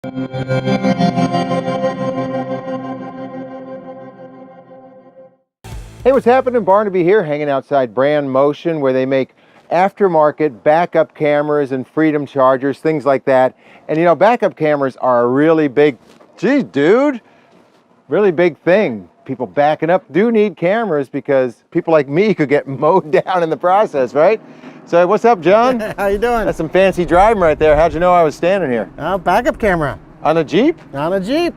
Hey, what's happening? Barnaby here, hanging outside Brandmotion, where they make aftermarket backup cameras and freedom chargers, things like that. And you know, backup cameras are a really big, geez, dude, really big thing. People backing up do need cameras because people like me could get mowed down in the process, right? So what's up, John? How you doing? That's some fancy driving right there. How'd you know I was standing here? Backup camera. On a Jeep? On a Jeep.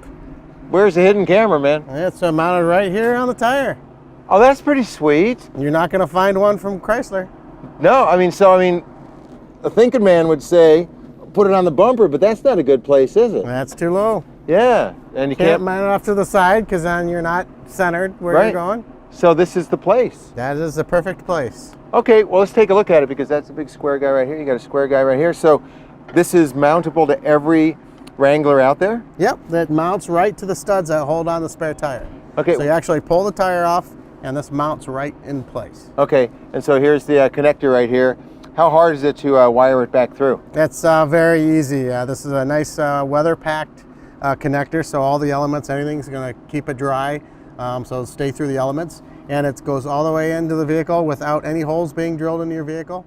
Where's the hidden camera, man? It's mounted right here on the tire. Oh, that's pretty sweet. You're not going to find one from Chrysler. No, I mean, a thinking man would say, put it on the bumper, but that's not a good place, is it? That's too low. Yeah, and you Can't mount it off to the side because then you're not centered where right. you're going. So this is the place. That is the perfect place. Okay, well, let's take a look at it because that's a big square guy right here. You got a square guy right here. So this is mountable to every Wrangler out there? Yep, that mounts right to the studs that hold on the spare tire. Okay. So you actually pull the tire off and this mounts right in place. Okay, and so here's the connector right here. How hard is it to wire it back through? It's very easy. This is a nice weather-packed connector, so all the elements, anything's going to keep it dry, so it'll stay through the elements. And it goes all the way into the vehicle without any holes being drilled into your vehicle.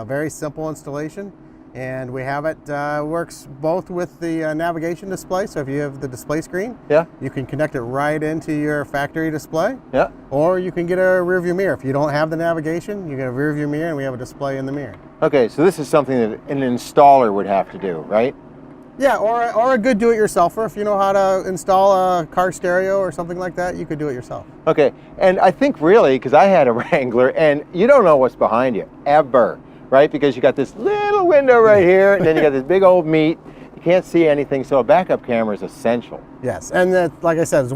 Very simple installation. And we have it, works both with the navigation display, so if you have the display screen, yeah, you can connect it right into your factory display. Yeah. Or you can get a rear view mirror. If you don't have the navigation, you get a rear view mirror and we have a display in the mirror. Okay, so this is something that an installer would have to do, right? Yeah, or a good do-it-yourselfer. If you know how to install a car stereo or something like that, you could do it yourself. Okay, and I think really, because I had a Wrangler, and you don't know what's behind you, ever. Right? Because you got this little window right here, and then you got this big old meat. You can't see anything, so a backup camera is essential. Yes, and that, like I said,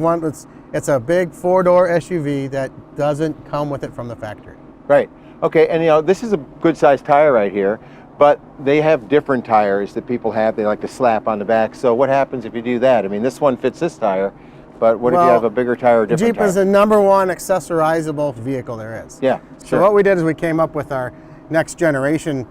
it's a big four-door SUV that doesn't come with it from the factory. Right. Okay, and you know, this is a good-sized tire right here, but they have different tires that people have. They like to slap on the back. So what happens if you do that? I mean, this one fits this tire, but what if you have a bigger tire or different tire? Jeep is the #1 accessorizable vehicle there is. Yeah, sure. So what we did is we came up with our next generation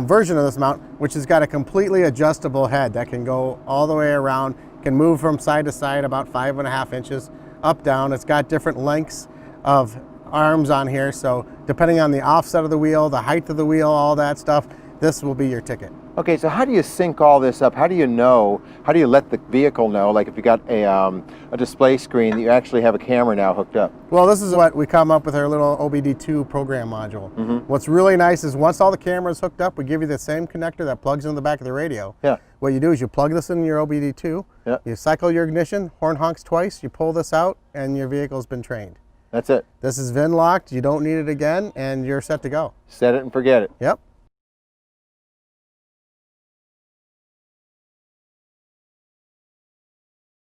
version of this mount, which has got a completely adjustable head that can go all the way around, can move from side to side about 5.5 inches up, down. It's got different lengths of arms on here, so depending on the offset of the wheel, the height of the wheel, all that stuff, this will be your ticket. Okay, so how do you sync all this up? How do you know, how do you let the vehicle know, like if you got a display screen, that you actually have a camera now hooked up? Well, this is what we come up with our little OBD2 program module. Mm-hmm. What's really nice is once all the cameras hooked up, we give you the same connector that plugs in the back of the radio. Yeah. What you do is you plug this in your OBD2, yeah, you cycle your ignition, horn honks twice, you pull this out, and your vehicle's been trained. That's it. This is VIN locked, you don't need it again, and you're set to go. Set it and forget it. Yep.